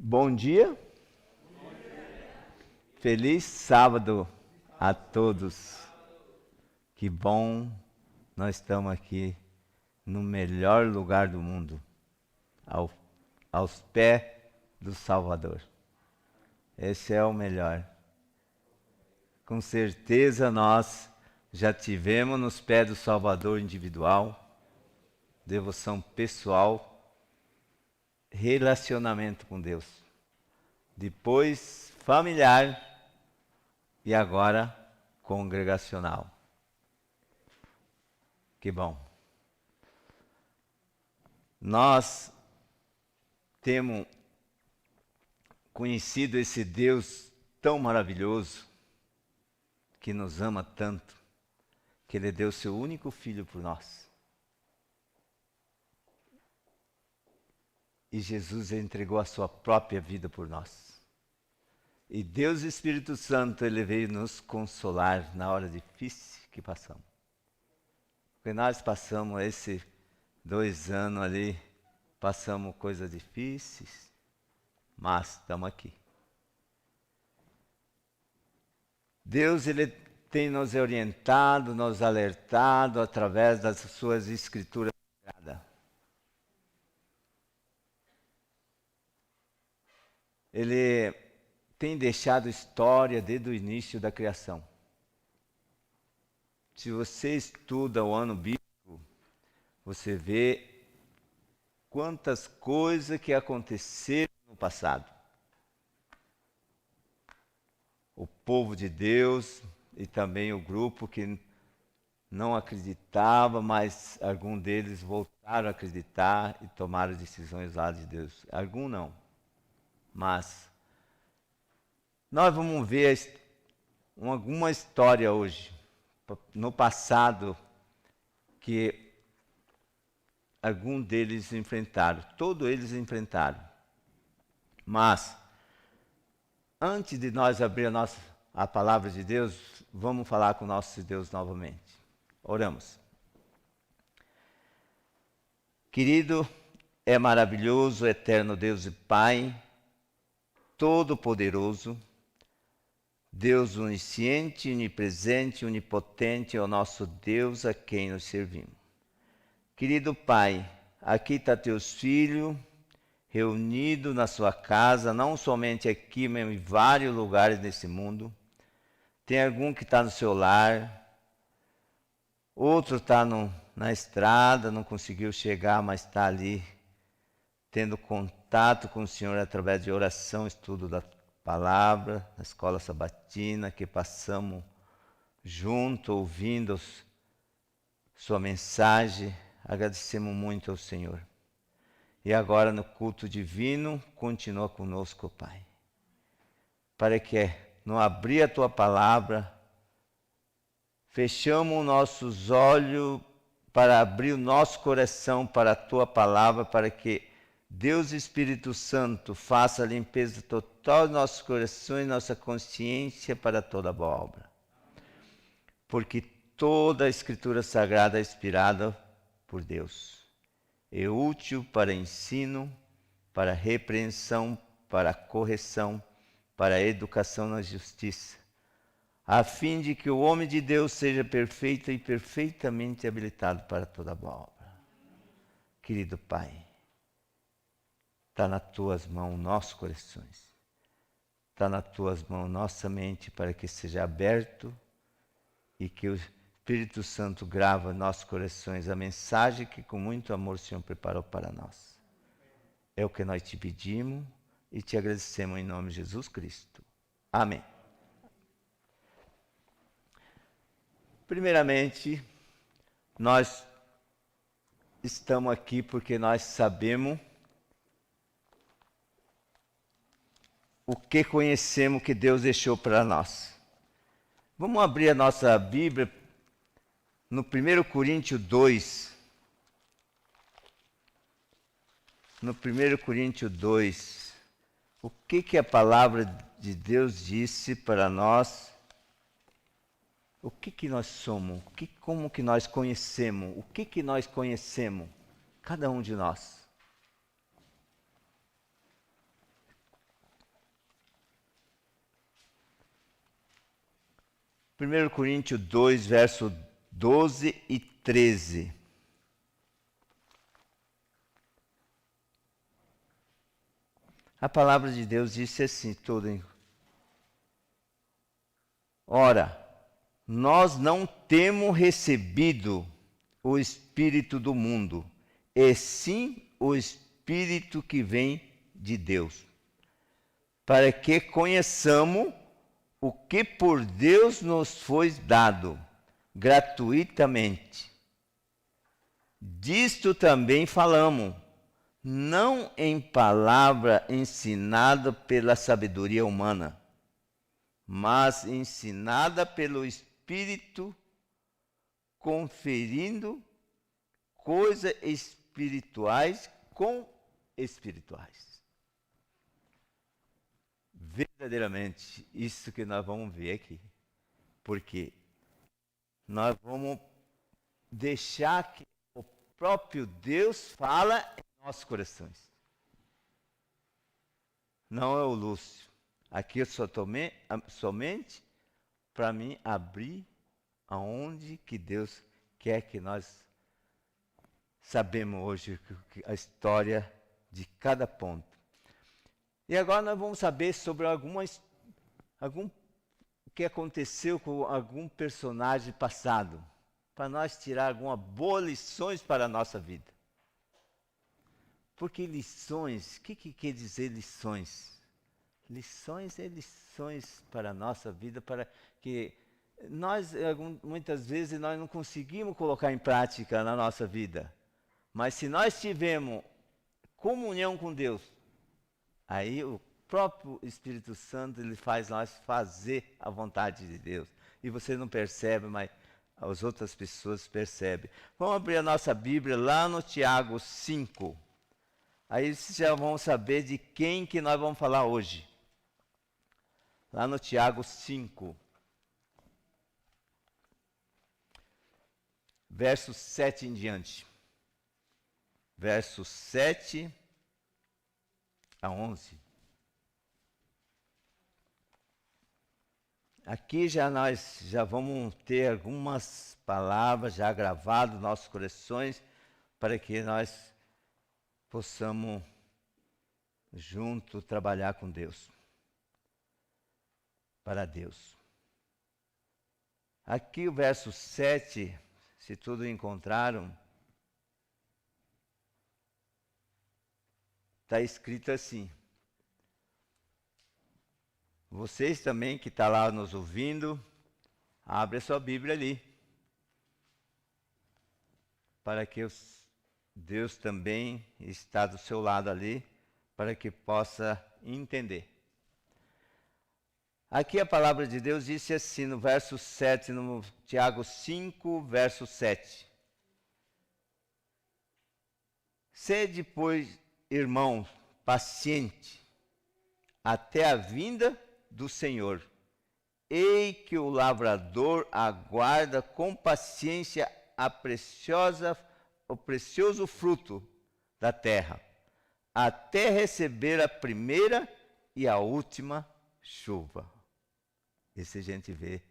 Bom dia, feliz sábado a todos. Que bom nós estamos aqui no melhor lugar do mundo, aos pés do Salvador. Esse é o melhor. Com certeza nós já tivemos nos pés do Salvador individual, devoção pessoal, relacionamento com Deus. Depois familiar e agora congregacional. Que bom. Nós temos conhecido esse Deus tão maravilhoso, que nos ama tanto, que Ele deu seu único filho por nós. E Jesus entregou a sua própria vida por nós. E Deus Espírito Santo, Ele veio nos consolar na hora difícil que passamos. Porque nós passamos esses 2 anos ali, passamos coisas difíceis, mas estamos aqui. Deus, Ele tem nos orientado, nos alertado através das suas escrituras sagradas. Ele tem deixado história desde o início da criação. Se você estuda o ano bíblico, você vê quantas coisas que aconteceram no passado. O povo de Deus e também o grupo que não acreditava, mas alguns deles voltaram a acreditar e tomaram decisões lá de Deus. Alguns não, mas nós vamos ver alguma história hoje, no passado, que alguns deles enfrentaram, todos eles enfrentaram. Mas, antes de nós abrir a palavra de Deus, vamos falar com o nosso Deus novamente. Oramos. Querido, é maravilhoso, eterno Deus e Pai, Todo-Poderoso, Deus onisciente, onipresente, onipotente é o nosso Deus a quem nos servimos. Querido Pai, aqui está teus filhos reunidos na sua casa, não somente aqui, mas em vários lugares desse mundo. Tem algum que está no seu lar, outro está na estrada, não conseguiu chegar, mas está ali, tendo contato com o Senhor através de oração, estudo da palavra, na escola sabatina, que passamos junto, ouvindo sua mensagem. Agradecemos muito ao Senhor. E agora no culto divino, continua conosco, Pai. Para que, no abrir a Tua palavra, fechamos nossos olhos para abrir o nosso coração para a Tua palavra, para que Deus Espírito Santo faça a limpeza total de nossos corações e nossa consciência para toda boa obra. Porque toda a Escritura Sagrada é inspirada por Deus. É útil para ensino, para repreensão, para correção, para educação na justiça, a fim de que o homem de Deus seja perfeito e perfeitamente habilitado para toda boa obra. Querido Pai, está nas Tuas mãos nossos corações, está nas Tuas mãos nossa mente, para que seja aberto e que o Espírito Santo grava em nossos corações a mensagem que com muito amor o Senhor preparou para nós. É o que nós te pedimos e te agradecemos em nome de Jesus Cristo. Amém. Primeiramente, nós estamos aqui porque nós sabemos o que conhecemos que Deus deixou para nós. Vamos abrir a nossa Bíblia no 1 Coríntios 2. No 1 Coríntios 2, o que a palavra de Deus disse para nós? O que nós somos? Como que nós conhecemos? O que nós conhecemos? Cada um de nós. 1 Coríntios 2, verso 12 e 13. A palavra de Deus disse assim, Ora, nós não temos recebido o Espírito do mundo, e sim o Espírito que vem de Deus, para que conheçamos o que por Deus nos foi dado gratuitamente. Disto também falamos, não em palavra ensinada pela sabedoria humana, mas ensinada pelo Espírito, conferindo coisas espirituais com espirituais. Verdadeiramente, isso que nós vamos ver aqui. Porque nós vamos deixar que o próprio Deus fala em nossos corações. Não é o Lúcio. Aqui eu só tomei somente para mim abrir aonde que Deus quer que nós sabemos hoje a história de cada ponto. E agora nós vamos saber sobre algum que aconteceu com algum personagem passado, para nós tirar algumas boas lições para a nossa vida. Porque lições, o que quer dizer lições? Lições é lições para a nossa vida, para que nós, muitas vezes, nós não conseguimos colocar em prática na nossa vida. Mas se nós tivermos comunhão com Deus, aí o próprio Espírito Santo ele faz nós fazer a vontade de Deus. E você não percebe, mas as outras pessoas percebem. Vamos abrir a nossa Bíblia lá no Tiago 5. Aí vocês já vão saber de quem que nós vamos falar hoje. Lá no Tiago 5. Verso 7 em diante. Verso 7 a 11. Aqui nós já vamos ter algumas palavras já gravadas nos nossos corações para que nós possamos junto trabalhar com Deus. Para Deus. Aqui o verso 7, se todos encontraram, está escrito assim. Vocês também que estão lá nos ouvindo, abre a sua Bíblia ali. Para que Deus também está do seu lado ali, para que possa entender. Aqui a palavra de Deus disse assim, no verso 7, no Tiago 5, verso 7. Sede, pois, irmãos, paciente, até a vinda do Senhor. Ei que o lavrador aguarda com paciência o precioso fruto da terra, até receber a primeira e a última chuva. Isso a gente vê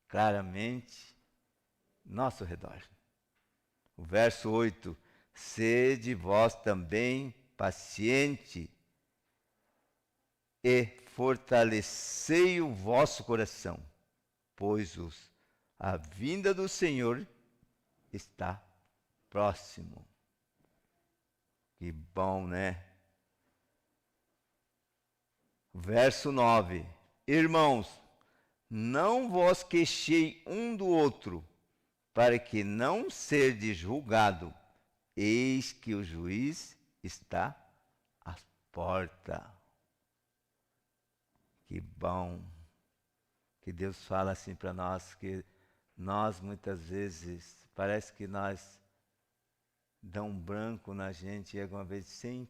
claramente nosso redor. O verso 8, sede vós também paciente e fortalecei o vosso coração, pois a vinda do Senhor está próximo. Que bom, né? Verso 9, irmãos, não vos queixei um do outro, para que não serdes julgado. Eis que o juiz está à porta. Que bom que Deus fala assim para nós, que nós muitas vezes, parece que nós dá um branco na gente e alguma vez sem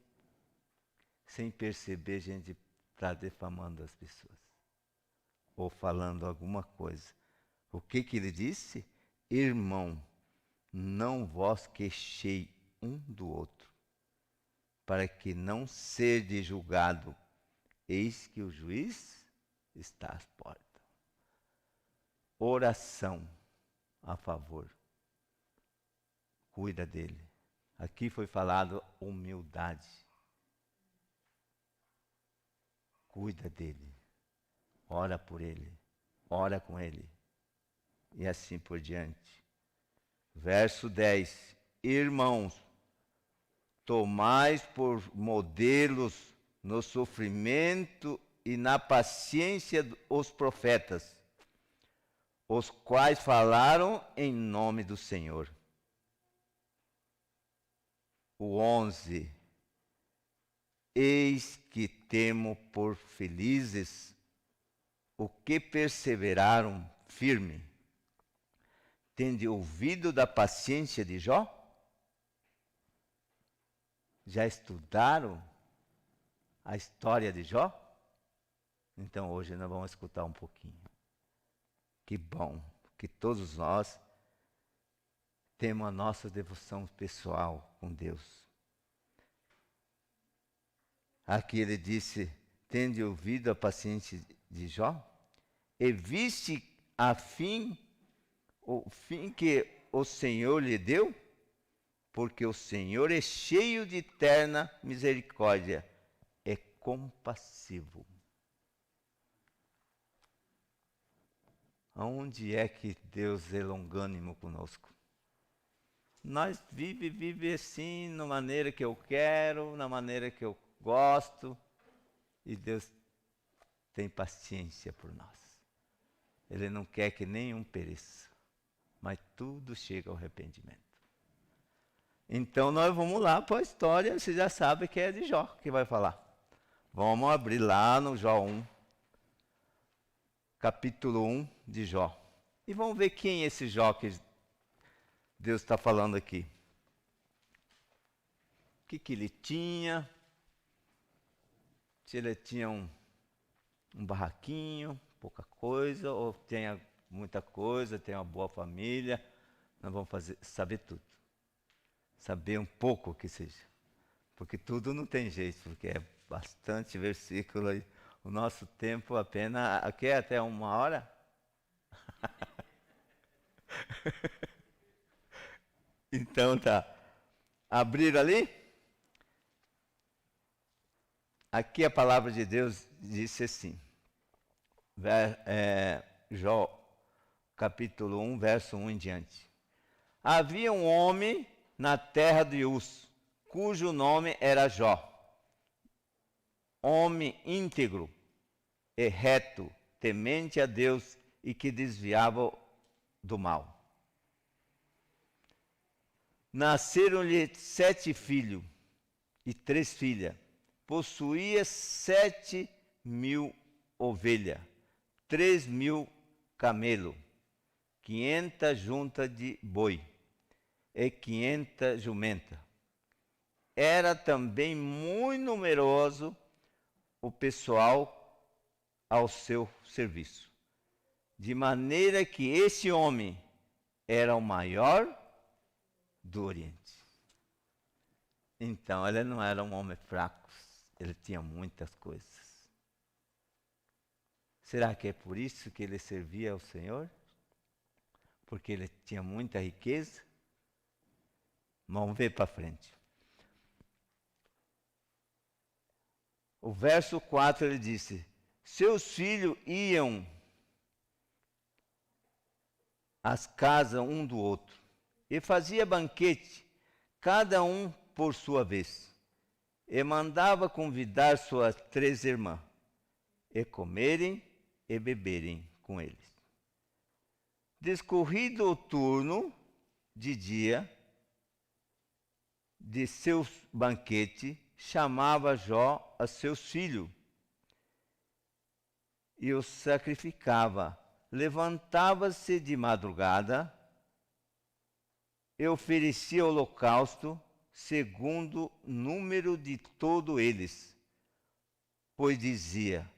perceber a gente está defamando as pessoas. Ou falando alguma coisa. O que ele disse? Irmão, não vos queixei um do outro, para que não sede julgado. Eis que o juiz está às portas. oração a favor. Cuida dele. Aqui foi falado humildade. Cuida dele. Ora por ele. Ora com ele. E assim por diante. Verso 10. Irmãos, tomais por modelos no sofrimento e na paciência os profetas, os quais falaram em nome do Senhor. O 11. Eis que temo por felizes o que perseveraram firme. Tende ouvido da paciência de Jó? Já estudaram a história de Jó? Então hoje nós vamos escutar um pouquinho. Que bom que todos nós temos a nossa devoção pessoal com Deus. Aqui ele disse, tende ouvido a paciência de Jó? E viste o fim que o Senhor lhe deu? Porque o Senhor é cheio de eterna misericórdia, é compassivo. Aonde é que Deus é longânimo conosco? Nós vive assim, na maneira que eu quero, na maneira que eu gosto, e Deus tem paciência por nós. Ele não quer que nenhum pereça, mas tudo chega ao arrependimento. Então nós vamos lá para a história, você já sabe que é de Jó que vai falar. Vamos abrir lá no Jó 1, capítulo 1 de Jó. E vamos ver quem é esse Jó que Deus está falando aqui. O que ele tinha? Se ele tinha um barraquinho, pouca coisa, ou tenha muita coisa, tem uma boa família. Nós vamos saber tudo. Saber um pouco que seja. Porque tudo não tem jeito, porque é bastante versículo aí. O nosso tempo apenas... Aqui é até 1 hora? Então tá. Abriram ali? Aqui a palavra de Deus disse assim. Jó, capítulo 1, verso 1 em diante. Havia um homem na terra de Uz, cujo nome era Jó. Homem íntegro e reto, temente a Deus e que desviava do mal. Nasceram-lhe 7 filhos e 3 filhas. Possuía 7.000 ovelhas, 3.000 camelos, 500 juntas de boi e 500 jumentas. Era também muito numeroso o pessoal ao seu serviço, de maneira que esse homem era o maior do Oriente. Então, ele não era um homem fraco, ele tinha muitas coisas. Será que é por isso que ele servia ao Senhor? Porque ele tinha muita riqueza? Vamos ver para frente. O verso 4 ele disse: seus filhos iam às casas um do outro e fazia banquete, cada um por sua vez, e mandava convidar suas 3 irmãs, e comerem e beberem com eles. Descorrido o turno de dia de seu banquete, chamava Jó a seus filhos e os sacrificava. Levantava-se de madrugada e oferecia holocausto segundo o número de todos eles, pois dizia: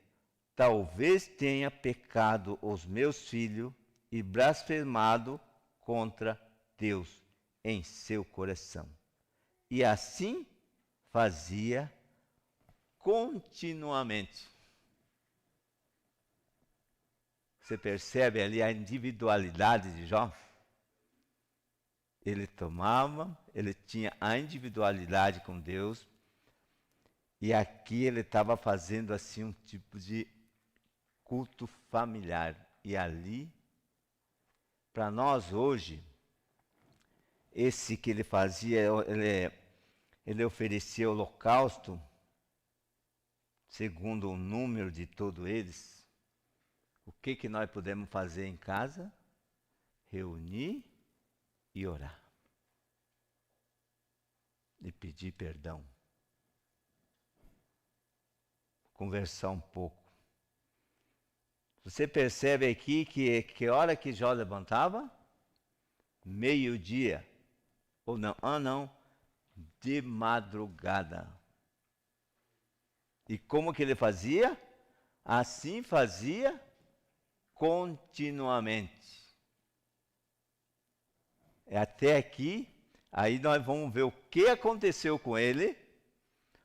talvez tenha pecado os meus filhos e blasfemado contra Deus em seu coração. E assim fazia continuamente. Você percebe ali a individualidade de Jó? Ele tomava, ele tinha a individualidade com Deus, e aqui ele estava fazendo assim um tipo de culto familiar. E ali, para nós hoje, esse que ele fazia, ele oferecia holocausto, segundo o número de todos eles. O que nós podemos fazer em casa? Reunir e orar. E pedir perdão. Conversar um pouco. Você percebe aqui que hora que Jó levantava? Meio-dia. Ou não? Ah, não. De madrugada. E como que ele fazia? Assim fazia continuamente. Até aqui, aí nós vamos ver o que aconteceu com ele,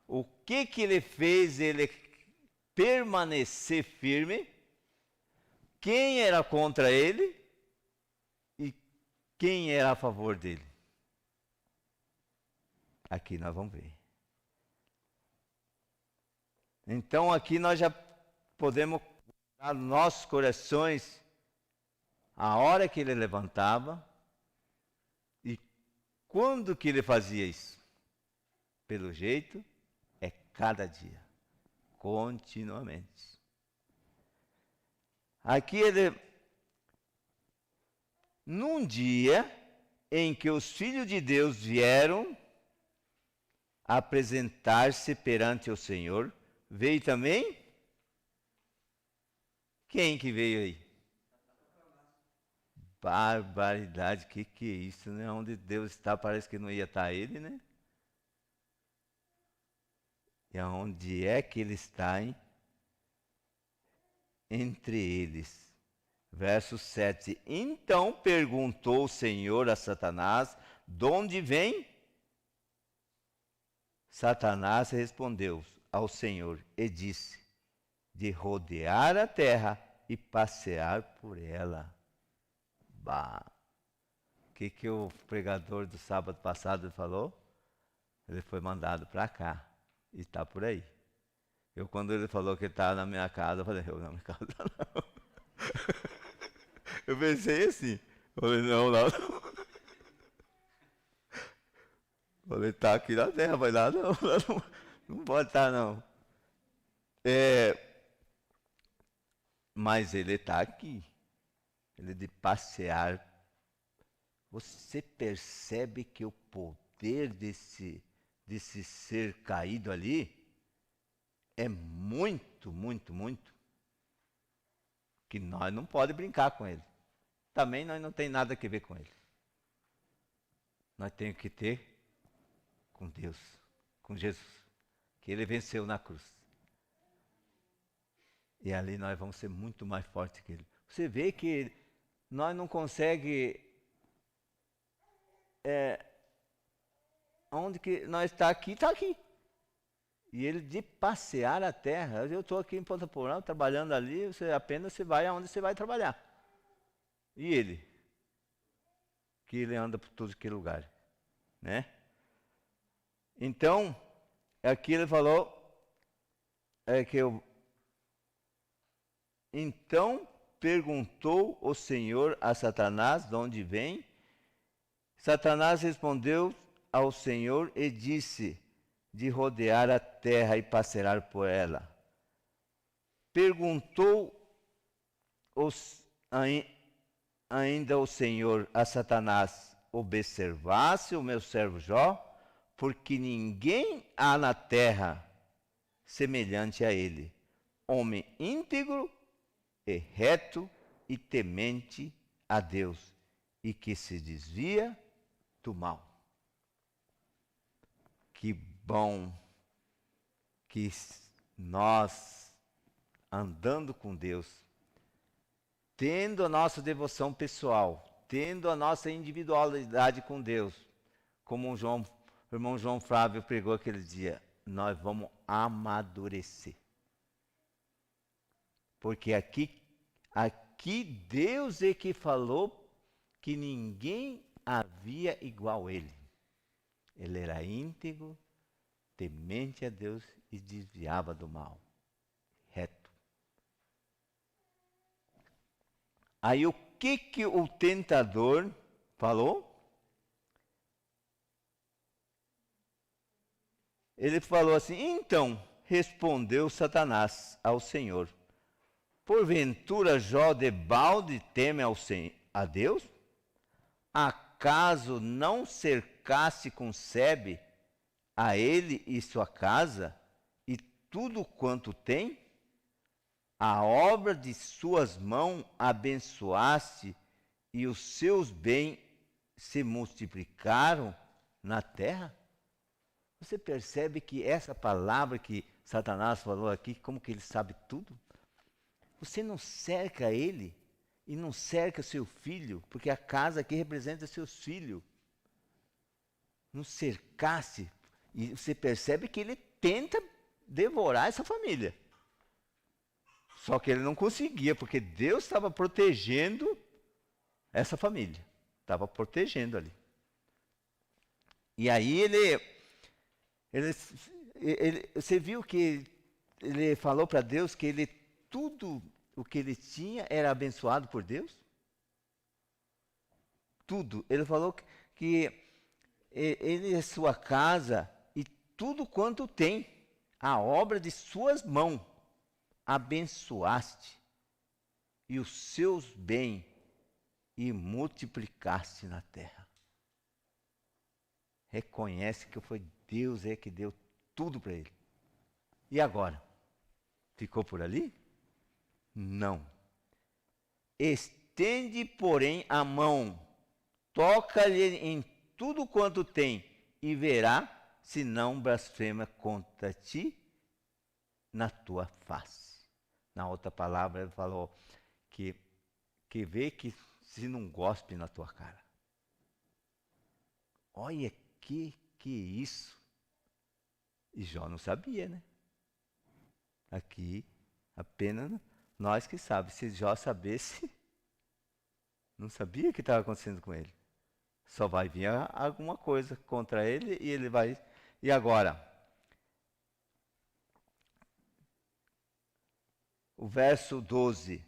o que ele fez ele permanecer firme, quem era contra ele e quem era a favor dele. Aqui nós vamos ver. Então aqui nós já podemos colocar nos nossos corações a hora que ele levantava e quando que ele fazia isso. Pelo jeito, é cada dia, continuamente. Aqui ele, num dia em que os filhos de Deus vieram apresentar-se perante o Senhor, veio também? Quem que veio aí? Barbaridade, que é isso, né? Onde Deus está, parece que não ia estar ele, né? E aonde é que ele está, hein? Entre eles. Verso 7. Então perguntou o Senhor a Satanás, de onde vem? Satanás respondeu ao Senhor e disse, de rodear a terra e passear por ela. Bah! O que o pregador do sábado passado falou? Ele foi mandado para cá e está por aí. Quando ele falou que estava na minha casa, eu falei, eu na minha casa não. Eu pensei assim, falei, não. Falei, está aqui na terra, vai lá não, não pode estar não. Mas ele está aqui, ele de passear. Você percebe que o poder desse ser caído ali é muito, que nós não podemos brincar com ele. Também nós não tem nada a ver com ele. Nós temos que ter com Deus, com Jesus, que ele venceu na cruz. E ali nós vamos ser muito mais fortes que ele. Você vê que nós não conseguimos... onde que nós está aqui. E ele de passear a terra. Eu estou aqui em Ponta Porã, trabalhando ali, você vai aonde você vai trabalhar. E ele? Que ele anda por todo aquele lugar, né? Então, aqui ele falou, então perguntou o Senhor a Satanás, de onde vem? Satanás respondeu ao Senhor e disse, de rodear a terra e passear por ela. Perguntou ainda o Senhor a Satanás, observasse o meu servo Jó, porque ninguém há na terra semelhante a ele, homem íntegro e reto e temente a Deus, e que se desvia do mal. Que bom que nós, andando com Deus, tendo a nossa devoção pessoal, tendo a nossa individualidade com Deus, como o irmão João Flávio pregou aquele dia, nós vamos amadurecer. Porque aqui aqui Deus é que falou que ninguém havia igual ele. Ele era íntegro, temente a Deus e desviava do mal. Reto. Aí o que o tentador falou? Ele falou assim: então respondeu Satanás ao Senhor: porventura Jó debalde teme a Deus? Acaso não cercasse com sebe a ele e sua casa e tudo quanto tem? A obra de suas mãos abençoaste e os seus bens se multiplicaram na terra? Você percebe que essa palavra que Satanás falou aqui, como que ele sabe tudo? Você não cerca ele e não cerca seu filho, porque a casa aqui representa seus filhos. Não cercasse, e você percebe que ele tenta devorar essa família. Só que ele não conseguia, porque Deus estava protegendo essa família. Estava protegendo ali. E aí você viu que ele falou para Deus que tudo o que ele tinha era abençoado por Deus? Tudo. Ele falou que ele é sua casa e tudo quanto tem, a obra de suas mãos, abençoaste e os seus bens e multiplicaste na terra. Reconhece que foi Deus que deu tudo para ele. E agora? Ficou por ali? Não. Estende, porém, a mão, toca-lhe em tudo quanto tem, e verá se não blasfema contra ti na tua face. Na outra palavra, ele falou que vê que se não gospe na tua cara. Olha que isso. E Jó não sabia, né? Aqui, apenas nós que sabemos. Se Jó sabesse, não sabia o que estava acontecendo com ele. Só vai vir alguma coisa contra ele e ele vai... E agora? O verso 12.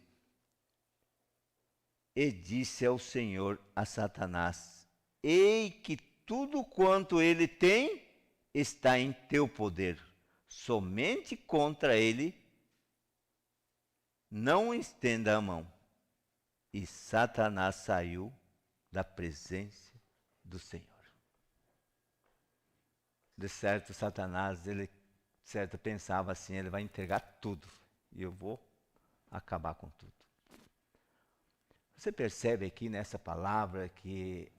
E disse ao Senhor a Satanás: ei que tudo quanto ele tem está em teu poder. Somente contra ele não estenda a mão. E Satanás saiu da presença do Senhor. De certo, Satanás, pensava assim, ele vai entregar tudo e eu vou acabar com tudo. Você percebe aqui nessa palavra que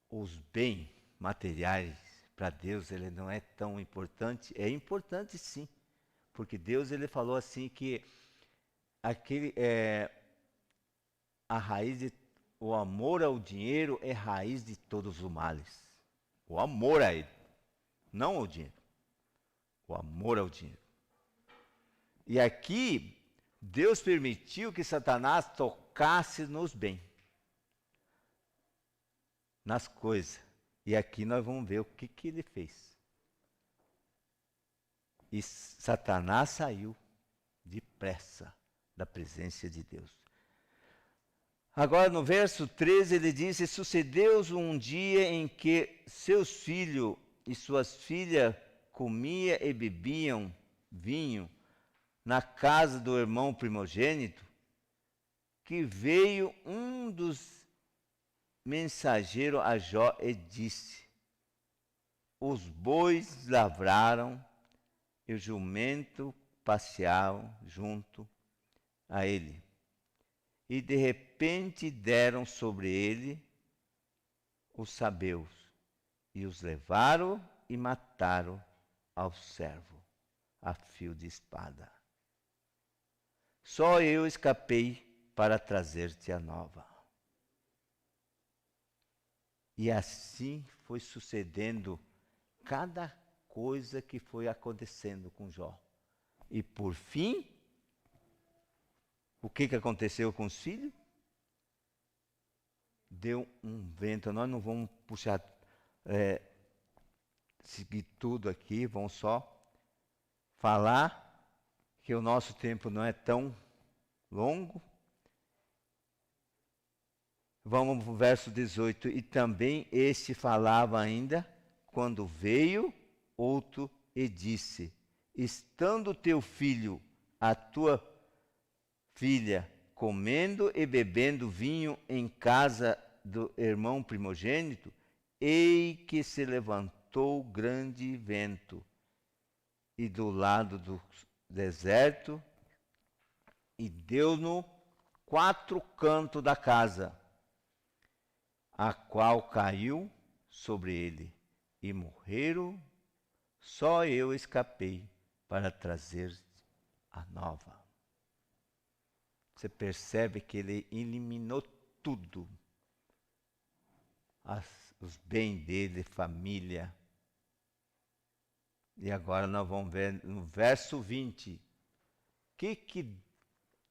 os bens materiais para Deus ele não é tão importante? É importante sim, porque Deus ele falou assim que a raiz o amor ao dinheiro é raiz de todos os males. O amor a ele, não ao dinheiro. O amor ao dinheiro. E aqui Deus permitiu que Satanás tocasse nos bens, nas coisas. E aqui nós vamos ver o que ele fez. E Satanás saiu depressa da presença de Deus. Agora no verso 13 ele diz: e sucedeu um dia em que seus filhos e suas filhas comiam e bebiam vinho na casa do irmão primogênito, que veio um dos mensageiros a Jó e disse: os bois lavraram e o jumento passeavam junto a ele. E de repente deram sobre ele os sabeus, e os levaram e mataram ao servo, a fio de espada. Só eu escapei para trazer-te a nova. E assim foi sucedendo cada coisa que foi acontecendo com Jó. E por fim, O que aconteceu com os filhos? Deu um vento. Nós não vamos puxar, seguir tudo aqui, vamos só falar que o nosso tempo não é tão longo. Vamos para o verso 18. E também este falava ainda, quando veio outro e disse: estando teu filho, a tua filha, comendo e bebendo vinho em casa do irmão primogênito, ei que se levantou grande vento, e do lado do deserto, e deu no 4 cantos da casa, a qual caiu sobre ele, e morreram. Só eu escapei para trazer a nova. Você percebe que ele eliminou tudo. Os bens dele, família. E agora nós vamos ver no verso 20. O que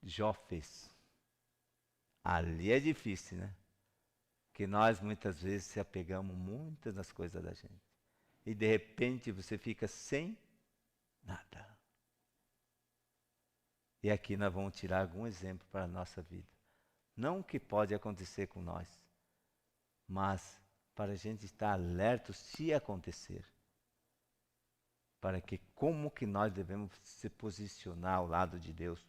Jó fez? Ali é difícil, né? Que nós muitas vezes se apegamos muito nas coisas da gente. E de repente você fica sem nada. E aqui nós vamos tirar algum exemplo para a nossa vida. Não o que pode acontecer com nós, mas para a gente estar alerta se acontecer. Para que como que nós devemos se posicionar ao lado de Deus.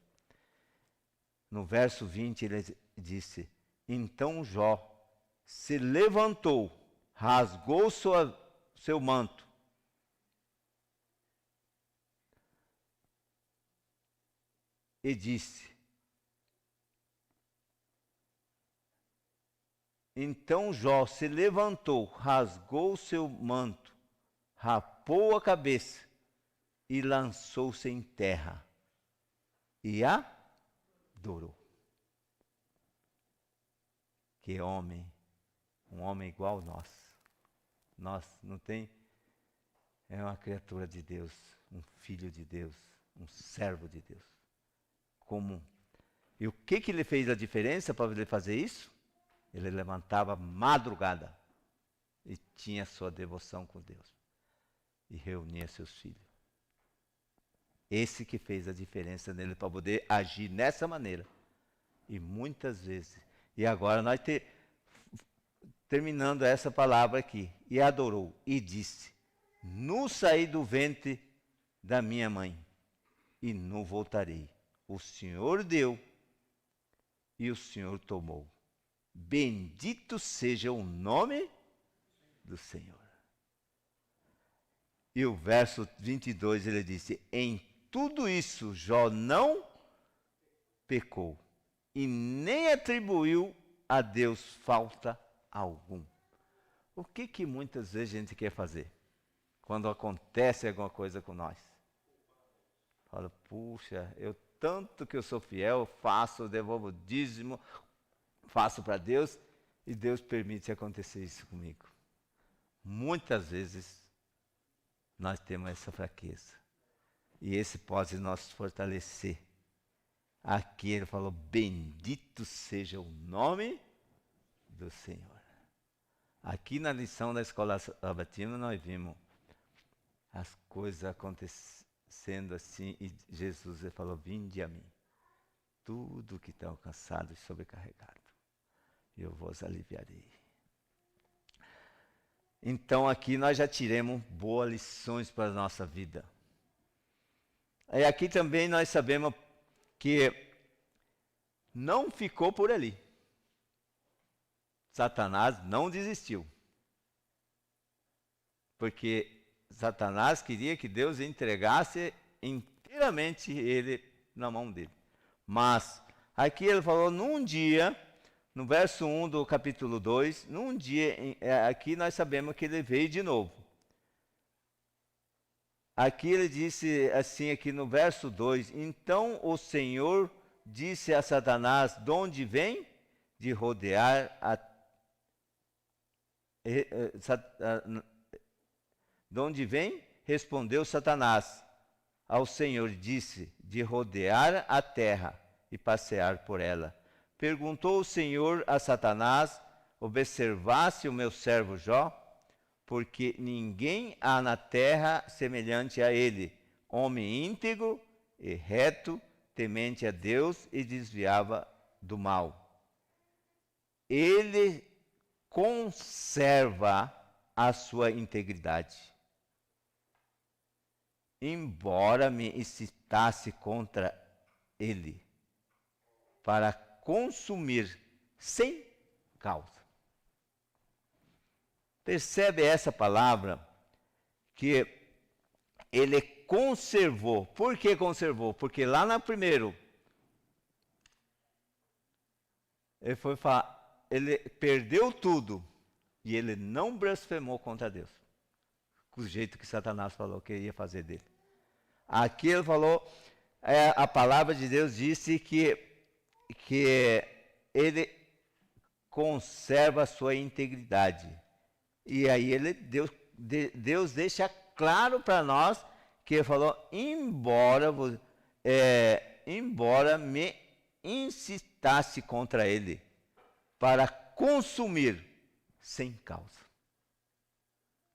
No verso 20 ele disse: então Jó se levantou, rasgou seu manto, e disse: então Jó se levantou, rasgou seu manto, rapou a cabeça e lançou-se em terra e adorou. Que homem, um homem igual a nós. Nós não tem, é uma criatura de Deus, um filho de Deus, um servo de Deus. Comum. E o que ele fez a diferença para ele fazer isso? Ele levantava madrugada e tinha sua devoção com Deus. E reunia seus filhos. Esse que fez a diferença nele para poder agir nessa maneira. E muitas vezes. E agora nós terminando essa palavra aqui. E adorou e disse: nu saí do ventre da minha mãe e não voltarei. O Senhor deu e o Senhor tomou. Bendito seja o nome do Senhor. E o verso 22 ele disse: em tudo isso Jó não pecou e nem atribuiu a Deus falta algum. O que muitas vezes a gente quer fazer quando acontece alguma coisa com nós? Fala, puxa, tanto que eu sou fiel, faço, devolvo dízimo, faço para Deus, e Deus permite acontecer isso comigo. Muitas vezes nós temos essa fraqueza. E esse pode nos fortalecer. Aqui ele falou: bendito seja o nome do Senhor. Aqui na lição da escola sabatina nós vimos as coisas acontecendo assim, e Jesus ele falou: vinde a mim, tudo que está cansado e sobrecarregado, eu vos aliviarei. Então aqui nós já tiramos boas lições para a nossa vida. E aqui também nós sabemos que não ficou por ali. Satanás não desistiu. Porque Satanás queria que Deus entregasse inteiramente ele na mão dele. Mas aqui ele falou num dia, no verso 1 do capítulo 2, num dia, aqui nós sabemos que ele veio de novo. Aqui ele disse assim, aqui no verso 2, então o Senhor disse a Satanás, de onde vem? De rodear de onde vem? Respondeu Satanás ao Senhor, disse, de rodear a terra e passear por ela. Perguntou o Senhor a Satanás: observaste o meu servo Jó? Porque ninguém há na terra semelhante a ele, homem íntegro e reto, temente a Deus e desviava do mal. Ele conserva a sua integridade. Embora me incitasse contra ele, para consumir sem causa. Percebe essa palavra que ele conservou. Por que conservou? Porque lá no primeiro ele foi falar, ele perdeu tudo e ele não blasfemou contra Deus, com o jeito que Satanás falou que ia fazer dele. Aqui ele falou, a palavra de Deus disse que ele conserva a sua integridade. E aí Deus deixa claro para nós que ele falou, embora me incitasse contra ele para consumir sem causa.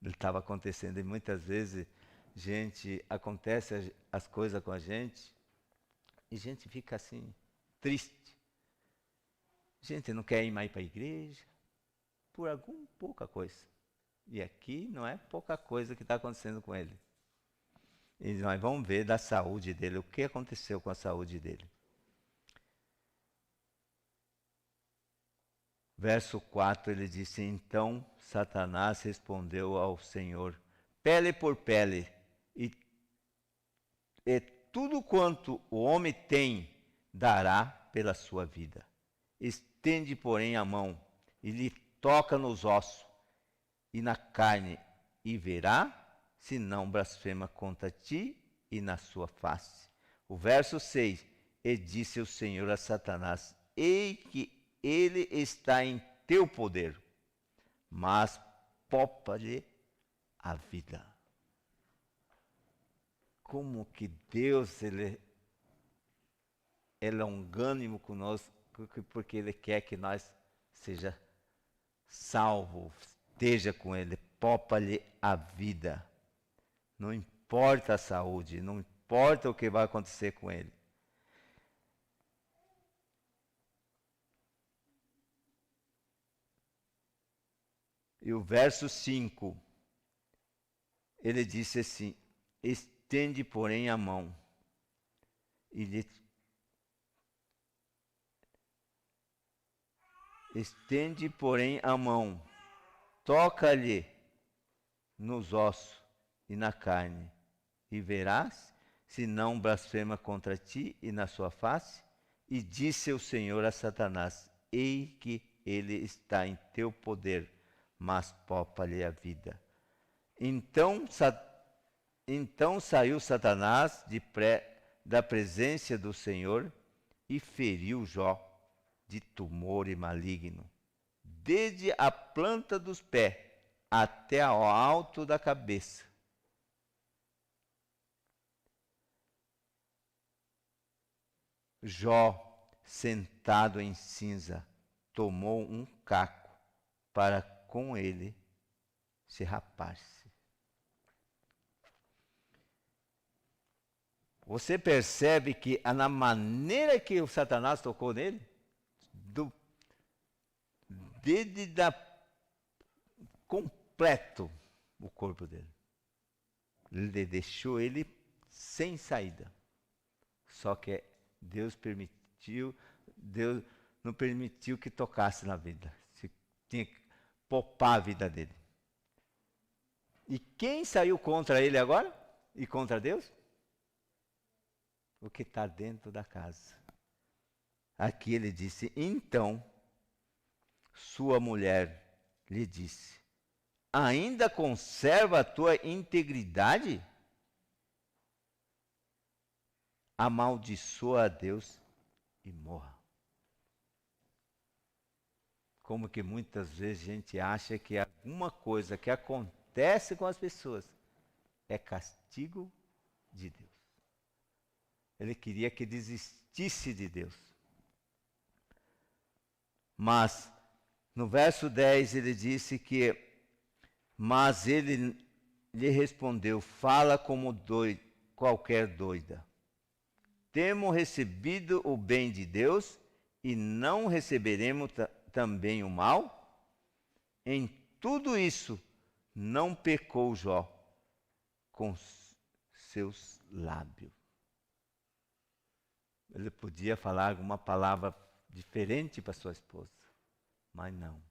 Ele estava acontecendo e muitas vezes acontece as coisas com a gente e a gente fica assim, triste. A gente não quer ir mais para a igreja por pouca coisa. E aqui não é pouca coisa que está acontecendo com ele. E nós vamos ver da saúde dele, o que aconteceu com a saúde dele. Verso 4, ele disse, então Satanás respondeu ao Senhor, pele por pele, e tudo quanto o homem tem, dará pela sua vida. Estende, porém, a mão, e lhe toca nos ossos, e na carne, e verá, se não blasfema contra ti, e na sua face. O verso 6, e disse o Senhor a Satanás, ei que ele está em teu poder, mas poupa-lhe a vida. Como que Deus ele é longânimo conosco, porque Ele quer que nós seja salvo, esteja com Ele, poupa-lhe a vida. Não importa a saúde, não importa o que vai acontecer com ele. E o verso 5, ele disse assim, estende, porém, a mão, e lhe estende, porém, a mão, toca-lhe nos ossos e na carne, e verás se não blasfema contra ti e na sua face. E disse o Senhor a Satanás, ei que ele está em teu poder, mas poupa-lhe a vida. Então saiu Satanás da presença do Senhor e feriu Jó de tumor e maligno, desde a planta dos pés até ao alto da cabeça. Jó, sentado em cinza, tomou um caco para com ele se rapar-se. Você percebe que na maneira que o Satanás tocou nele, desde completo o corpo dele. Ele deixou ele sem saída. Só que Deus não permitiu que tocasse na vida. Você tinha que poupar a vida dele. E quem saiu contra ele agora? E contra Deus? O que está dentro da casa. Aqui ele disse, então, sua mulher lhe disse, ainda conserva a tua integridade? Amaldiçoa a Deus e morra. Como que muitas vezes a gente acha que alguma coisa que acontece com as pessoas é castigo de Deus. Ele queria que desistisse de Deus. Mas no verso 10 ele disse que, mas ele lhe respondeu, fala como qualquer doida. Temos recebido o bem de Deus e não receberemos também o mal? Em tudo isso não pecou Jó com seus lábios. Ele podia falar alguma palavra diferente para sua esposa, mas não.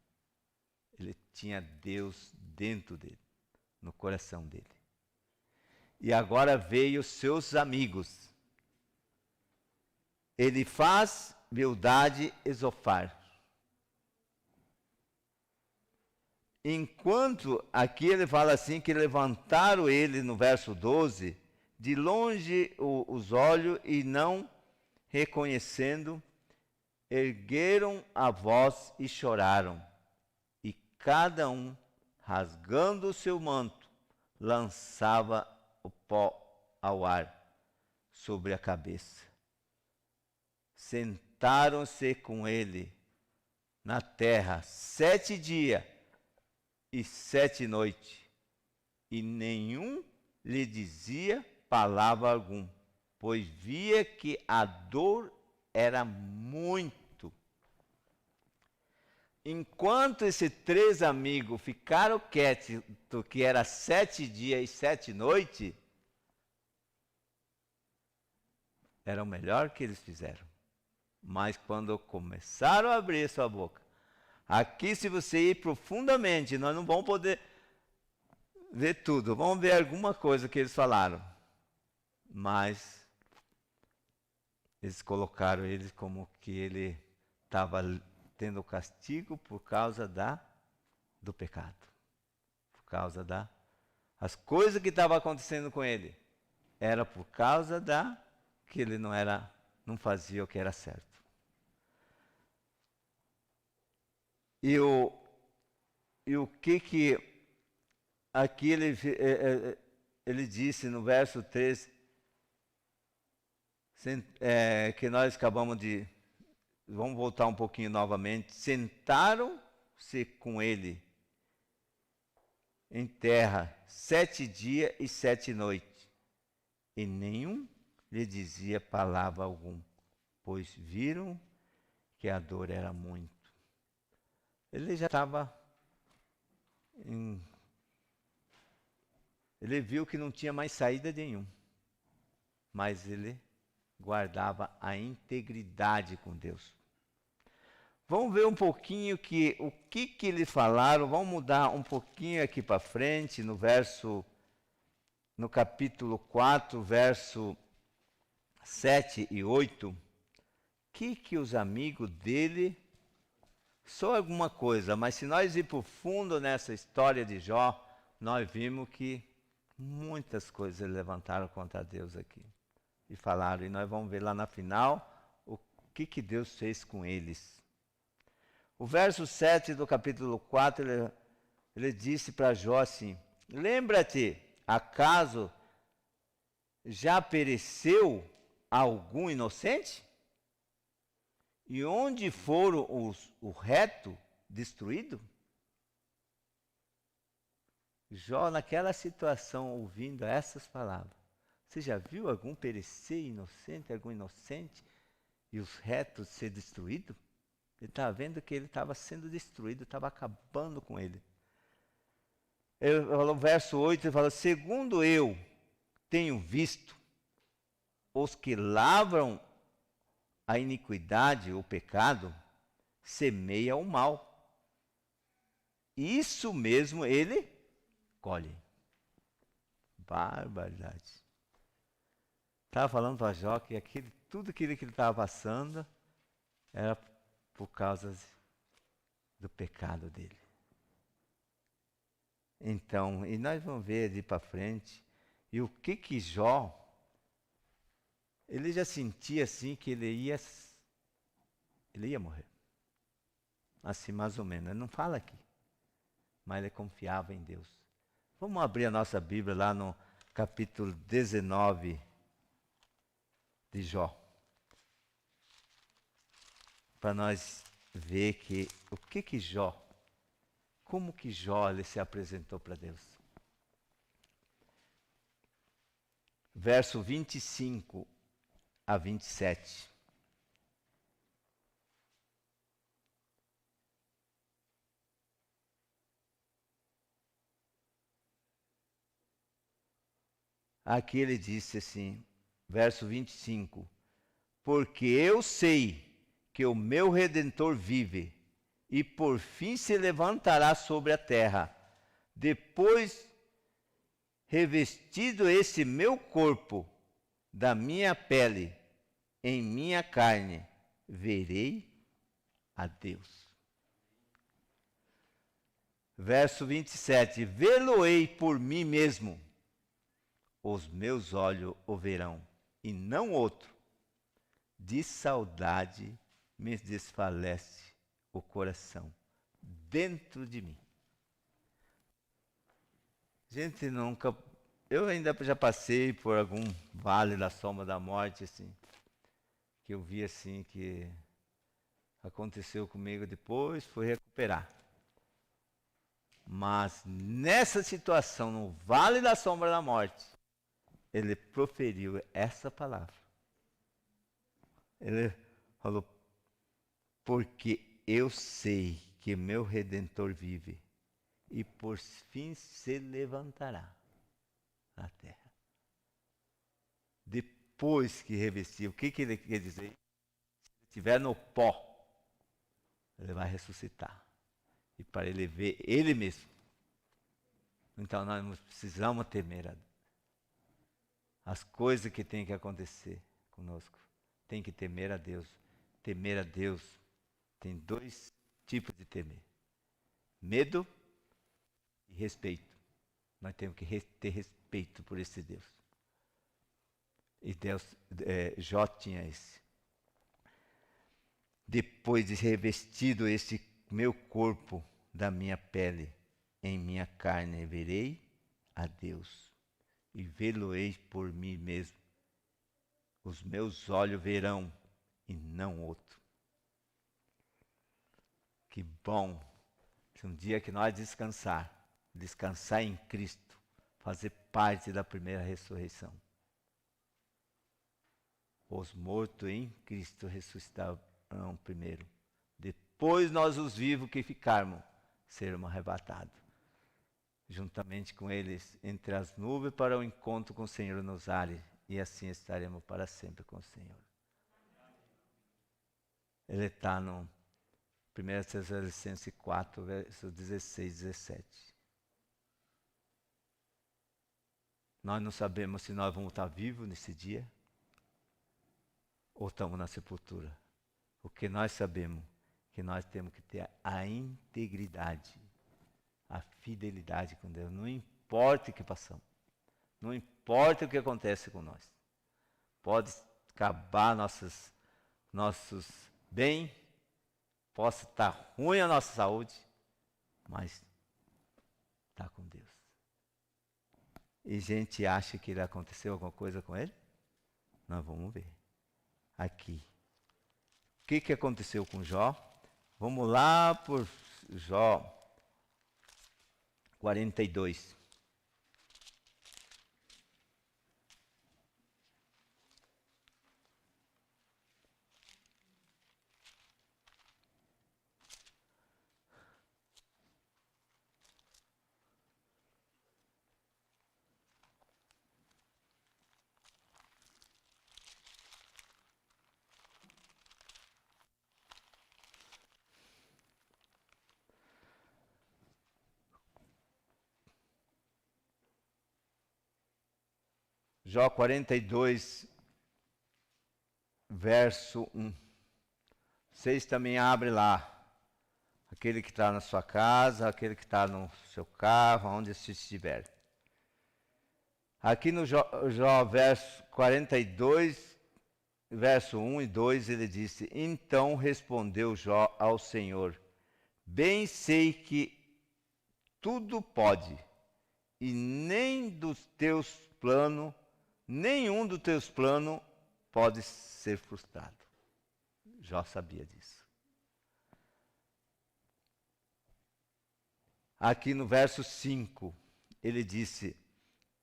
Ele tinha Deus dentro dele, no coração dele. E agora veio seus amigos. Ele faz Bildade e Zofar. Enquanto aqui ele fala assim, que levantaram ele, no verso 12, de longe os olhos e não reconhecendo, ergueram a voz e choraram. E cada um, rasgando o seu manto, lançava o pó ao ar sobre a cabeça. Sentaram-se com ele na terra 7 dias e 7 noites, e nenhum lhe dizia palavra alguma, pois via que a dor era muito. Enquanto esses 3 amigos ficaram quietos, que era 7 dias e 7 noites, era o melhor que eles fizeram. Mas quando começaram a abrir sua boca, aqui se você ir profundamente, nós não vamos poder ver tudo, vamos ver alguma coisa que eles falaram. Mas eles colocaram ele como que ele estava tendo castigo por causa do pecado. Por causa as coisas que estavam acontecendo com ele. Era por causa que ele não fazia o que era certo. E o que aqui ele disse no verso 13, que nós acabamos de... Vamos voltar um pouquinho novamente. Sentaram-se com ele em terra 7 dias e 7 noites, e nenhum lhe dizia palavra alguma, pois viram que a dor era muito. Ele já estava... Ele viu que não tinha mais saída nenhuma, mas ele guardava a integridade com Deus. Vamos ver um pouquinho o que eles falaram. Vamos mudar um pouquinho aqui para frente, no capítulo 4, verso 7 e 8. Que os amigos dele, só alguma coisa, mas se nós ir para o fundo nessa história de Jó, nós vimos que muitas coisas eles levantaram contra Deus aqui. E falaram, e nós vamos ver lá na final o que Deus fez com eles. O verso 7 do capítulo 4, ele disse para Jó assim, lembra-te, acaso já pereceu algum inocente? E onde foram o reto destruído? Jó, naquela situação, ouvindo essas palavras, você já viu algum perecer inocente, algum inocente, e os retos ser destruídos? Ele estava vendo que ele estava sendo destruído, estava acabando com ele. Ele falou, verso 8, ele fala, segundo eu tenho visto, os que lavram a iniquidade, o pecado, semeia o mal. Isso mesmo ele colhe. Barbaridade. Estava falando para Jó que tudo aquilo que ele estava passando era por causa do pecado dele. Então, e nós vamos ver ali para frente, e o que Jó, ele já sentia assim que ele ia morrer. Assim mais ou menos, ele não fala aqui, mas ele confiava em Deus. Vamos abrir a nossa Bíblia lá no capítulo 19 de Jó, para nós ver que como que Jó ele se apresentou para Deus. Verso 25 a 27. Aqui ele disse assim, verso 25: porque eu sei que o meu Redentor vive, e por fim se levantará sobre a terra. Depois, revestido esse meu corpo da minha pele, em minha carne, verei a Deus. Verso 27: vê-lo-ei por mim mesmo, os meus olhos o verão, e não outro. De saudade me desfalece o coração dentro de mim. Gente, nunca. Eu ainda já passei por algum vale da sombra da morte, assim, que eu vi assim que aconteceu comigo depois, fui recuperar. Mas nessa situação, no vale da sombra da morte, ele proferiu essa palavra. Ele falou: porque eu sei que meu Redentor vive, e por fim se levantará na terra. Depois que revestir, o que ele quer dizer? Se estiver no pó, ele vai ressuscitar. E para ele ver ele mesmo. Então nós não precisamos temer as coisas que tem que acontecer conosco. Tem que temer a Deus. Temer a Deus tem dois tipos de temer: medo e respeito. Nós temos que ter respeito por esse Deus. E Jó tinha esse. Depois de revestido esse meu corpo da minha pele, em minha carne verei a Deus, e vê-lo-ei por mim mesmo. Os meus olhos verão, e não outro. Que bom, se um dia que nós descansar em Cristo, fazer parte da primeira ressurreição. Os mortos em Cristo ressuscitarão primeiro. Depois nós, os vivos que ficarmos, seremos arrebatados, juntamente com eles, entre as nuvens para o encontro com o Senhor nos ares, e assim estaremos para sempre com o Senhor. Ele está no 1 Tessalonicenses 4, versos 16 e 17. Nós não sabemos se nós vamos estar vivos nesse dia, ou estamos na sepultura. O que nós sabemos que nós temos que ter a integridade, a fidelidade com Deus. Não importa o que passamos, não importa o que acontece com nós. Pode acabar nossos bens, possa estar ruim a nossa saúde, mas está com Deus. E a gente acha que aconteceu alguma coisa com ele? Nós vamos ver. Aqui. O que aconteceu com Jó? Vamos lá por Jó 42. Jó 42, verso 1. Vocês também abrem lá. Aquele que está na sua casa, aquele que está no seu carro, onde você estiver. Aqui no Jó verso 42, verso 1 e 2, ele disse: então respondeu Jó ao Senhor: bem sei que tudo pode, e nenhum dos teus planos pode ser frustrado. Jó sabia disso. Aqui no verso 5, ele disse: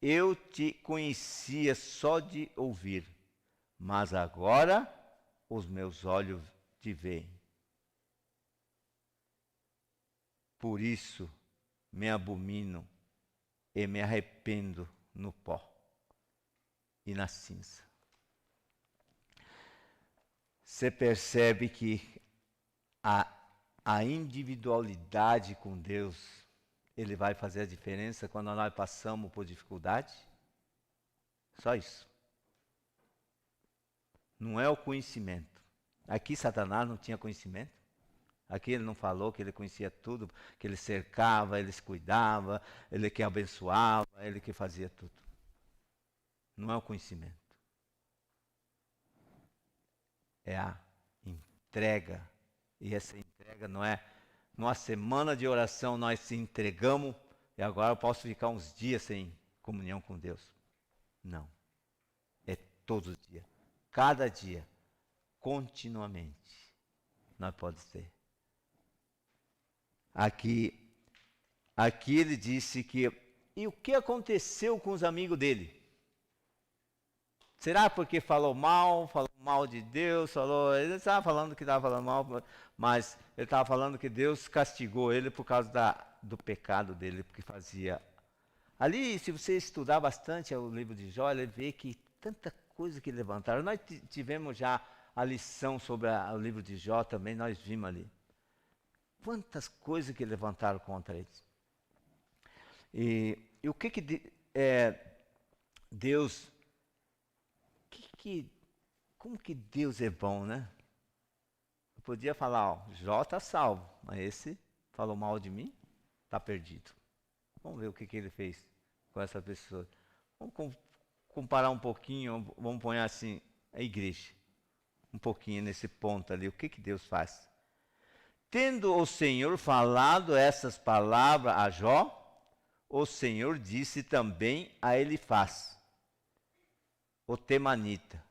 eu te conhecia só de ouvir, mas agora os meus olhos te veem. Por isso me abomino e me arrependo no pó e na cinza. Você percebe que a individualidade com Deus, ele vai fazer a diferença quando nós passamos por dificuldade? Só isso. Não é o conhecimento. Aqui Satanás não tinha conhecimento. Aqui ele não falou que ele conhecia tudo, que ele cercava, ele cuidava, ele que abençoava, ele que fazia tudo. Não é o conhecimento. É a entrega. E essa entrega não é numa semana de oração nós se entregamos e agora eu posso ficar uns dias sem comunhão com Deus. Não. É todo dia. Cada dia. Continuamente. Nós podemos ter. Aqui ele disse que... E o que aconteceu com os amigos dele? Será porque falou mal de Deus, ele estava falando que estava falando mal, mas ele estava falando que Deus castigou ele por causa do pecado dele, porque fazia... Ali, se você estudar bastante o livro de Jó, ele vê que tanta coisa que levantaram. Nós tivemos já a lição sobre o livro de Jó também, nós vimos ali. Quantas coisas que levantaram contra eles. E o que Deus... Como que Deus é bom, né? Eu podia falar, ó, Jó está salvo, mas esse falou mal de mim, está perdido. Vamos ver o que ele fez com essa pessoa. Vamos comparar um pouquinho, vamos pôr assim, a igreja. Um pouquinho nesse ponto ali, o que Deus faz? Tendo o Senhor falado essas palavras a Jó, o Senhor disse também a Elifaz, o temanita: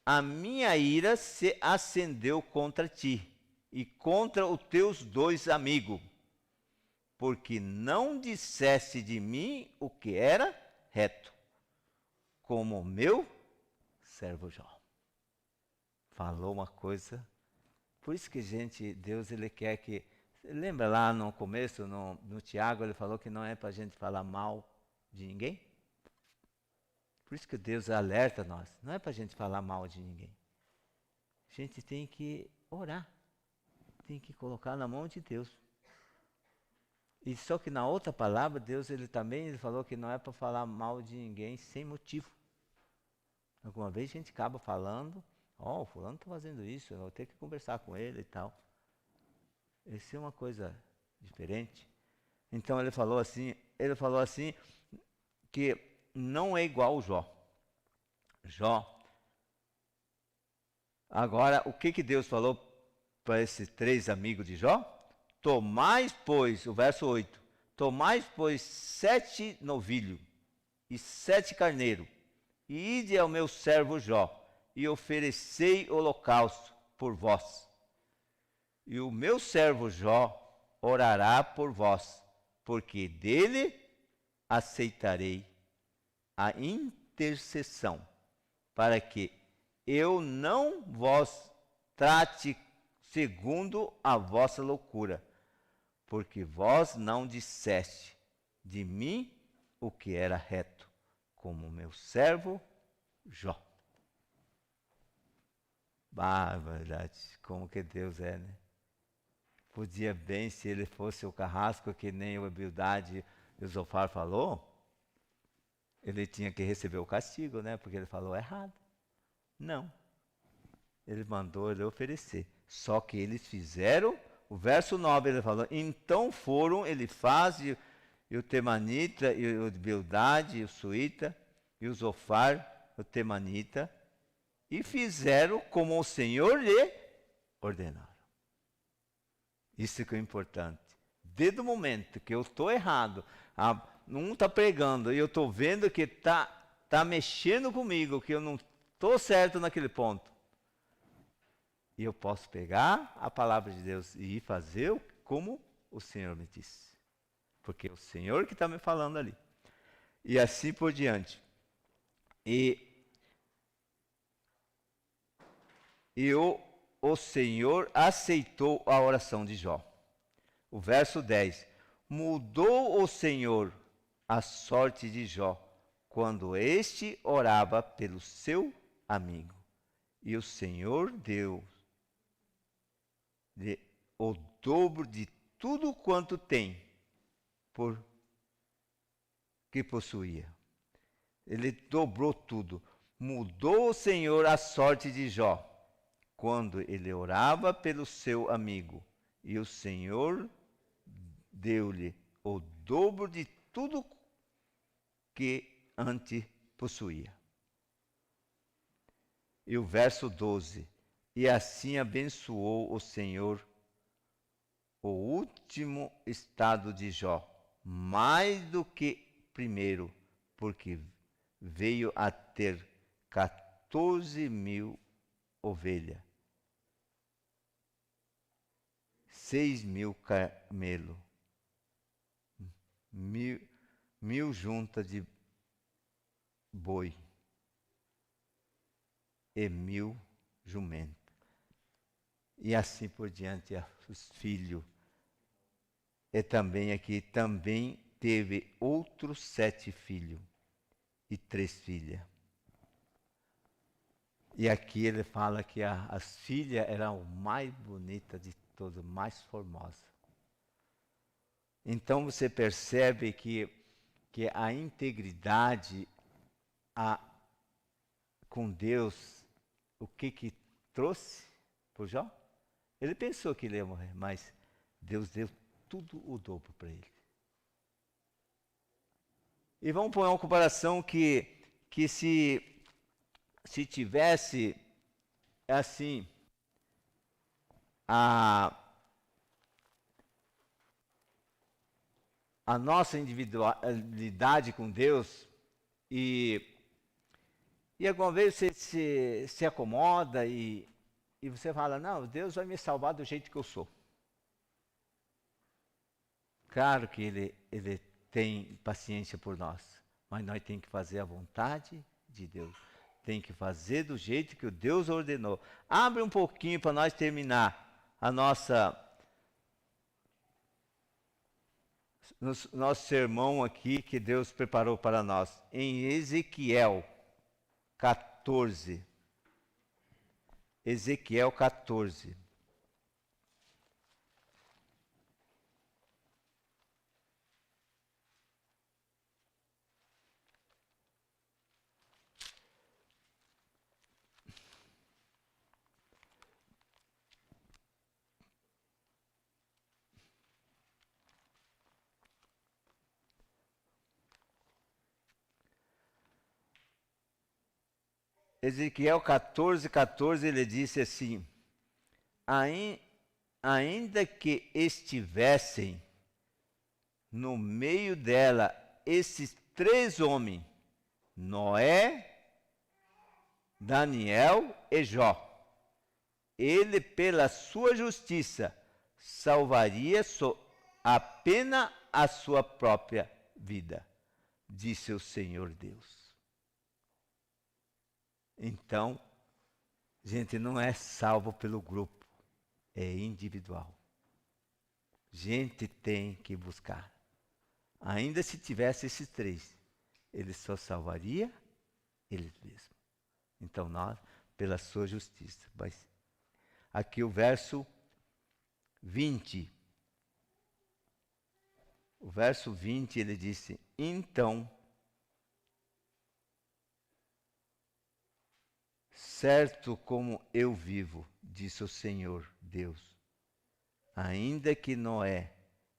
a minha ira se acendeu contra ti e contra os teus dois amigos, porque não disseste de mim o que era reto, como o meu servo Jó. Falou uma coisa. Por isso que, gente, Deus ele quer que... Lembra lá no começo, no Tiago, ele falou que não é para a gente falar mal de ninguém? Por isso que Deus alerta nós. Não é para a gente falar mal de ninguém. A gente tem que orar. Tem que colocar na mão de Deus. E só que na outra palavra, Deus ele falou que não é para falar mal de ninguém sem motivo. Alguma vez a gente acaba falando, ó, o fulano está fazendo isso, eu vou ter que conversar com ele e tal. Isso é uma coisa diferente. Então ele falou assim que não é igual o Jó. Agora, o que Deus falou para esses três amigos de Jó? Tomais, pois, o verso 8, tomais, pois, 7 novilhos e 7 carneiros, e ide ao meu servo Jó, e oferecei holocausto por vós. E o meu servo Jó orará por vós, porque dele aceitarei a intercessão, para que eu não vos trate segundo a vossa loucura, porque vós não disseste de mim o que era reto, como meu servo Jó. Verdade, como que Deus é, né? Podia bem, se ele fosse o carrasco, que nem o Bildade e o Zofar falou, ele tinha que receber o castigo, né? Porque ele falou errado. Não. Ele mandou ele oferecer. Só que eles fizeram, o verso 9 ele falou, então foram Elifaz e o temanita, e o Bildade, e o suíta, e o Zofar, o temanita, e fizeram como o Senhor lhe ordenaram. Isso que é importante. Desde o momento que eu estou errado, um está pregando e eu estou vendo que está mexendo comigo, que eu não estou certo naquele ponto. E eu posso pegar a palavra de Deus e ir fazer como o Senhor me disse. porque é o Senhor que está me falando ali. E assim por diante. E o Senhor aceitou a oração de Jó. O verso 10. Mudou o Senhor a sorte de Jó, quando este orava pelo seu amigo. E o Senhor deu o dobro de tudo quanto tem, por que possuía. Ele dobrou tudo. Mudou o Senhor a sorte de Jó, quando ele orava pelo seu amigo. E o Senhor deu-lhe o dobro de tudo que antes possuía. E o verso 12. E assim abençoou o Senhor o último estado de Jó, mais do que primeiro, porque veio a ter 14.000 ovelhas, 6.000 camelos, 1.000 juntas de boi e 1.000 jumentos. E assim por diante, os filhos. E também aqui, também teve outros 7 filhos e 3 filhas. E aqui ele fala que as filhas eram mais bonitas de todas, mais formosas. Então você percebe que a integridade com Deus, o que trouxe por Jó? Ele pensou que ele ia morrer, mas Deus deu tudo o dobro para ele. E vamos pôr uma comparação que se tivesse assim a nossa individualidade com Deus e alguma vez você se acomoda e você fala, não, Deus vai me salvar do jeito que eu sou. Claro que ele tem paciência por nós, mas nós temos que fazer a vontade de Deus. Tem que fazer do jeito que o Deus ordenou. Abre um pouquinho para nós terminar a nosso sermão aqui que Deus preparou para nós. Em Ezequiel 14. Ezequiel 14. Ezequiel 14, ele disse assim: ainda que estivessem no meio dela esses 3 homens, Noé, Daniel e Jó, ele pela sua justiça salvaria apenas a sua própria vida, disse o Senhor Deus. Então, gente, não é salvo pelo grupo, é individual. Gente tem que buscar. Ainda se tivesse esses 3, ele só salvaria ele mesmo. Então nós, pela sua justiça. Mas aqui o verso 20. O verso 20 ele disse: então, certo como eu vivo, disse o Senhor Deus, ainda que Noé,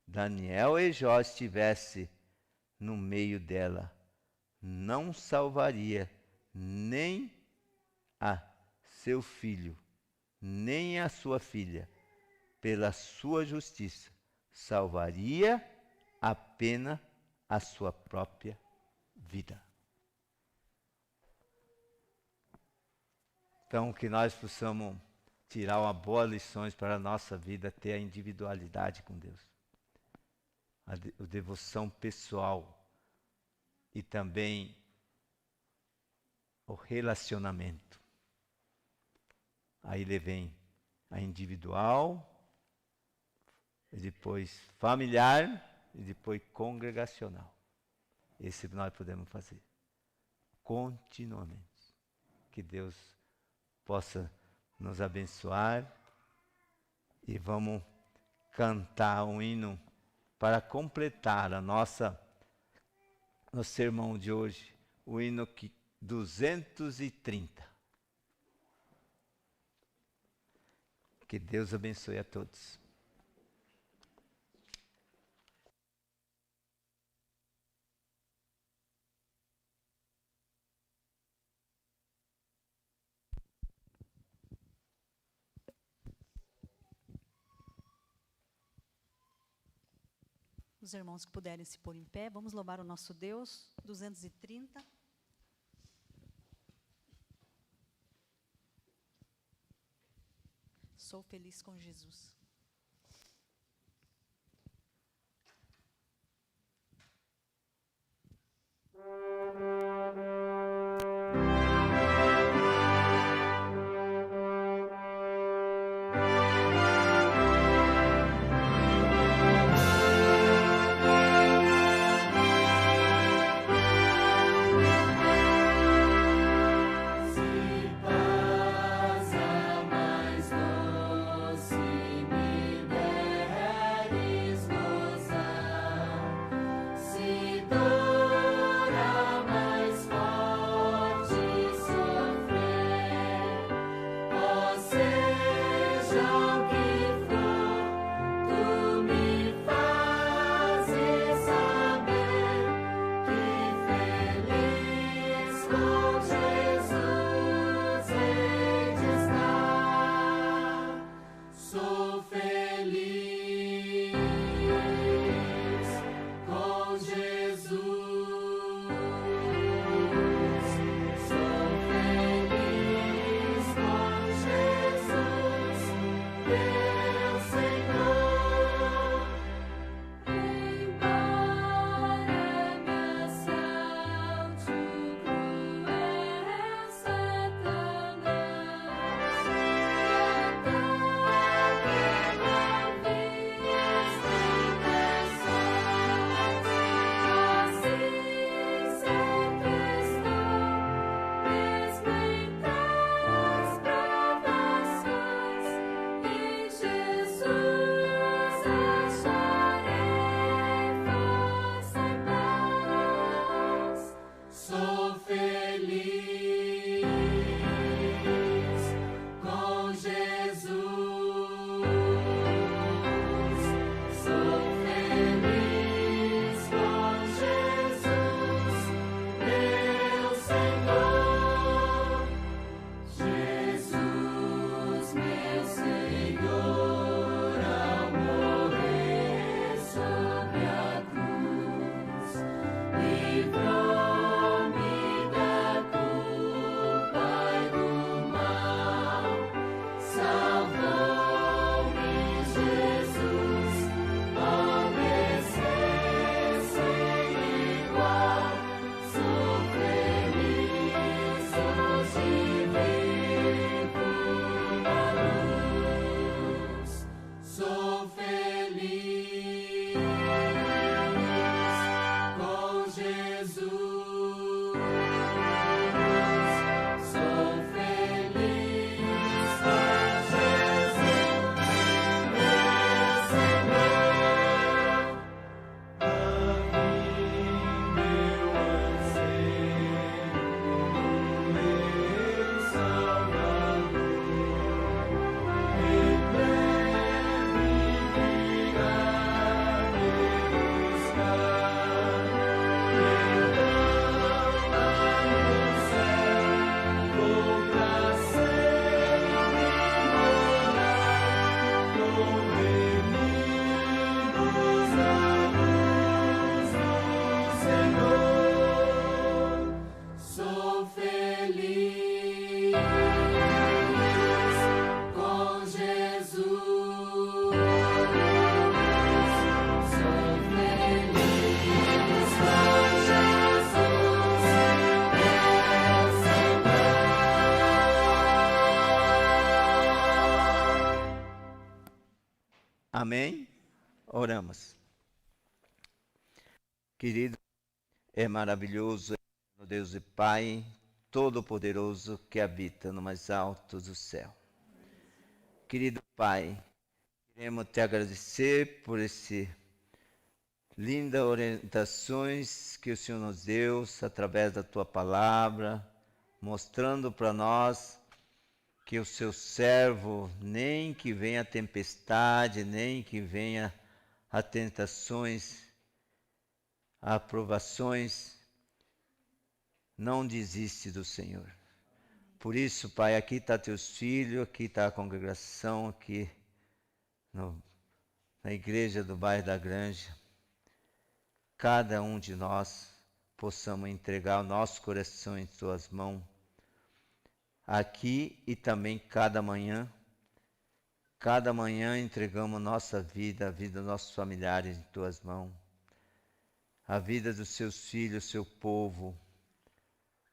Daniel e Jó estivesse no meio dela, não salvaria nem a seu filho, nem a sua filha, pela sua justiça, salvaria apenas a sua própria vida. Então, que nós possamos tirar uma boa lição para a nossa vida, ter a individualidade com Deus. a devoção pessoal e também o relacionamento. Aí ele vem a individual, e depois familiar e depois congregacional. Esse nós podemos fazer continuamente. Que Deus possa nos abençoar e vamos cantar um hino para completar nosso sermão de hoje, o hino 230. Que Deus abençoe a todos. Os irmãos que puderem se pôr em pé, vamos louvar o nosso Deus, 230. Sou feliz com Jesus. Se passa mais doce. Amém? Oramos. Querido, é maravilhoso, é o Deus e Pai Todo-Poderoso que habita no mais alto do céu. Querido Pai, queremos te agradecer por esse lindas orientações que o Senhor nos deu através da tua palavra, mostrando para nós que o seu servo, nem que venha a tempestade, nem que venha a tentações, a aprovações, não desiste do Senhor. Por isso, Pai, aqui está teus filhos, aqui está a congregação, aqui na igreja do bairro da Granja. Cada um de nós possamos entregar o nosso coração em tuas mãos, aqui e também cada manhã entregamos nossa vida, a vida dos nossos familiares em tuas mãos, a vida dos seus filhos, seu povo,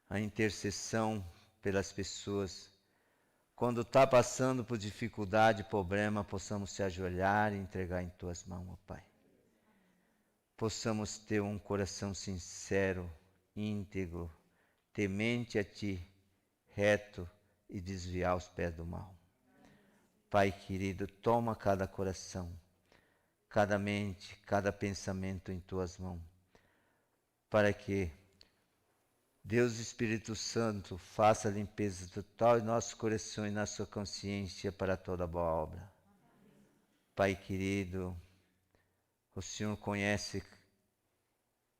a intercessão pelas pessoas. Quando está passando por dificuldade, problema, possamos se ajoelhar e entregar em tuas mãos, ó Pai. Possamos ter um coração sincero, íntegro, temente a Ti, reto e desviar os pés do mal. Pai querido, toma cada coração, cada mente, cada pensamento em Tuas mãos, para que Deus Espírito Santo faça a limpeza total em nosso coração e na sua consciência para toda boa obra. Pai querido, o Senhor conhece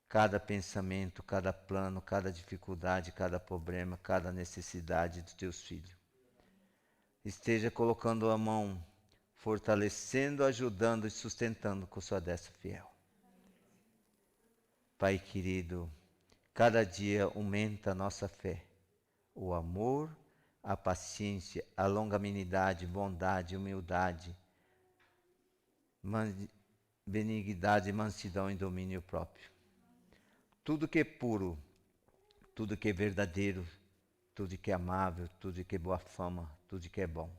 cada pensamento, cada plano, cada dificuldade, cada problema, cada necessidade dos teus filhos. Esteja colocando a mão, fortalecendo, ajudando e sustentando com sua destra fiel. Pai querido, cada dia aumenta a nossa fé, o amor, a paciência, a longanimidade, bondade, humildade, benignidade, mansidão e domínio próprio. Tudo que é puro, tudo que é verdadeiro, tudo que é amável, tudo que é boa fama, tudo que é bom.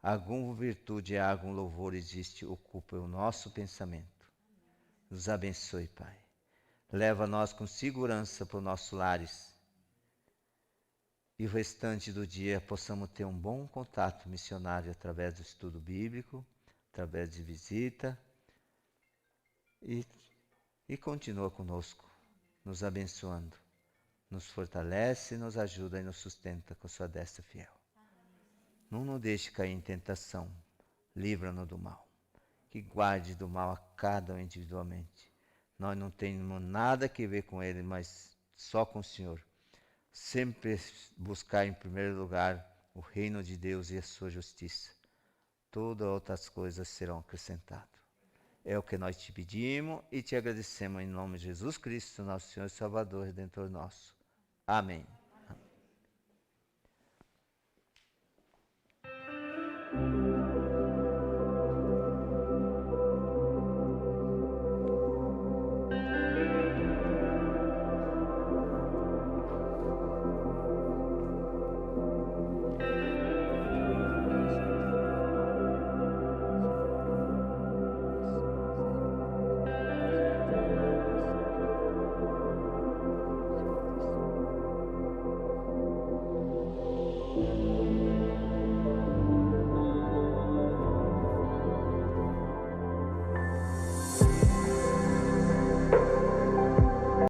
Alguma virtude, algum louvor existe, ocupa o nosso pensamento. Nos abençoe, Pai. Leva-nós com segurança para os nossos lares. E o restante do dia possamos ter um bom contato missionário através do estudo bíblico, através de visita. E continua conosco, nos abençoando. Nos fortalece, nos ajuda e nos sustenta com sua destra fiel. Não nos deixe cair em tentação, livra-nos do mal. Que guarde do mal a cada um individualmente. Nós não temos nada a ver com ele, mas só com o Senhor. Sempre buscar em primeiro lugar o reino de Deus e a sua justiça. Todas outras coisas serão acrescentadas. É o que nós te pedimos e te agradecemos em nome de Jesus Cristo, nosso Senhor e Salvador, Redentor nosso. Amém.